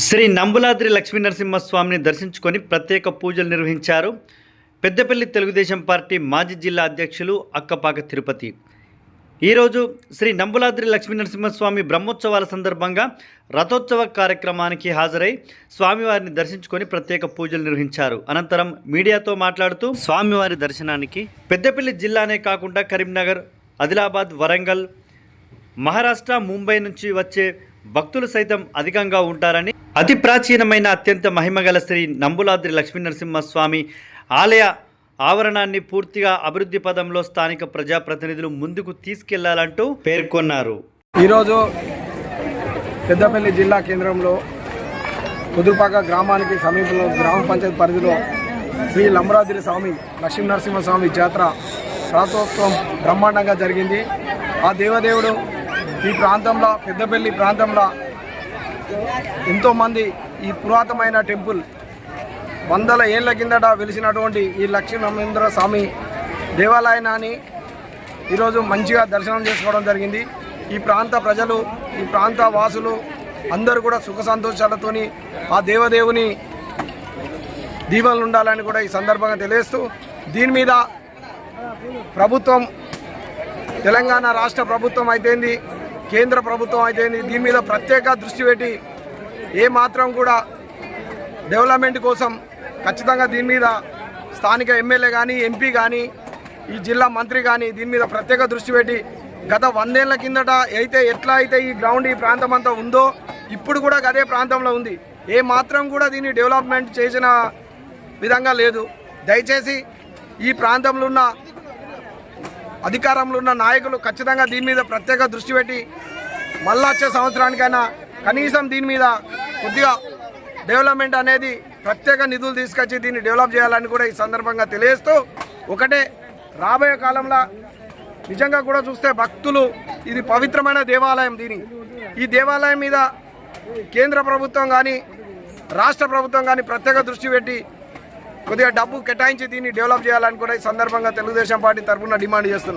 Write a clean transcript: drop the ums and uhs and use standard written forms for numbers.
శ్రీ నంబులాద్రి లక్ష్మీనరసింహస్వామిని దర్శించుకొని ప్రత్యేక పూజలు నిర్వహించారు. పెద్దపల్లి తెలుగుదేశం పార్టీ మాజీ జిల్లా అధ్యక్షులు అక్కపాక తిరుపతి. ఈరోజు శ్రీ నంబులాద్రి లక్ష్మీనరసింహస్వామి బ్రహ్మోత్సవాల సందర్భంగా రథోత్సవ కార్యక్రమానికి హాజరై స్వామివారిని దర్శించుకొని ప్రత్యేక పూజలు నిర్వహించారు. అనంతరం మీడియాతో మాట్లాడుతూ స్వామివారి దర్శనానికి పెద్దపల్లి జిల్లానే కాకుండా కరీంనగర్, ఆదిలాబాద్, వరంగల్, మహారాష్ట్ర, ముంబై నుంచి వచ్చే భక్తులు సైతం అధికంగా ఉంటారని, అతి ప్రాచీనమైన అత్యంత మహిమగల శ్రీ నంబులాద్రి లక్ష్మీనరసింహస్వామి ఆలయ ఆవరణాన్ని పూర్తిగా అభివృద్ధి పదంలో స్థానిక ప్రజాప్రతినిధులు ముందుకు తీసుకెళ్లాలంటూ పేర్కొన్నారు. ఈరోజు పెద్దపల్లి జిల్లా కేంద్రంలో కుదురుపాక గ్రామానికి సమీపంలో గ్రామ పంచాయతీ పరిధిలో శ్రీ నంబులాద్రి స్వామి లక్ష్మీనరసింహస్వామి జాతర రథోత్సవం బ్రహ్మాండంగా జరిగింది. ఆ దేవదేవుడు ఈ ప్రాంతంలో, పెద్దపల్లి ప్రాంతంలో ఎంతోమంది ఈ పురాతనమైన టెంపుల్ వందల ఏళ్ల కిందట వెలిసినటువంటి ఈ లక్ష్మీనరసింహ స్వామి దేవాలయాన్ని ఈరోజు మంచిగా దర్శనం చేసుకోవడం జరిగింది. ఈ ప్రాంత ప్రజలు, ఈ ప్రాంత వాసులు అందరూ కూడా సుఖ సంతోషాలతోని ఆ దేవదేవుని దీవెనలు ఉండాలని కూడా ఈ సందర్భంగా తెలియజేస్తూ, దీని మీద ప్రభుత్వం, తెలంగాణ రాష్ట్ర ప్రభుత్వం అయితేంది, కేంద్ర ప్రభుత్వం అయితేంది, దీని మీద ప్రత్యేక దృష్టి పెట్టి ఏ మాత్రం కూడా డెవలప్మెంట్ కోసం ఖచ్చితంగా దీని మీద స్థానిక ఎమ్మెల్యే కానీ, ఎంపీ కానీ, ఈ జిల్లా మంత్రి కానీ దీని మీద ప్రత్యేక దృష్టి పెట్టి గత 100 ఏళ్ల కిందట ఎట్లా అయితే ఈ గ్రౌండ్, ఈ ప్రాంతం అంతా ఉందో ఇప్పుడు కూడా అదే ప్రాంతంలో ఉంది. ఏ మాత్రం కూడా దీన్ని డెవలప్మెంట్ చేసిన విధంగా లేదు. దయచేసి ఈ ప్రాంతంలో ఉన్న అధికారంలో ఉన్న నాయకులు ఖచ్చితంగా దీని మీద ప్రత్యేక దృష్టి పెట్టి మళ్ళా వచ్చే సంవత్సరానికైనా కనీసం దీని మీద కొద్దిగా డెవలప్మెంట్ అనేది ప్రత్యేక నిధులు తీసుకొచ్చి దీన్ని డెవలప్ చేయాలని కూడా ఈ సందర్భంగా తెలియజేస్తూ, ఒకటే రాబోయే కాలంలో నిజంగా కూడా చూస్తే భక్తులు, ఇది పవిత్రమైన దేవాలయం, ఈ దేవాలయం మీద కేంద్ర ప్రభుత్వం కానీ, రాష్ట్ర ప్రభుత్వం కానీ ప్రత్యేక దృష్టి పెట్టి కొద్దిగా డబ్బు కేటాయించి దీన్ని డెవలప్ చేయాలని కూడా ఈ సందర్భంగా తెలుగుదేశం పార్టీ తరఫున డిమాండ్ చేస్తున్నారు.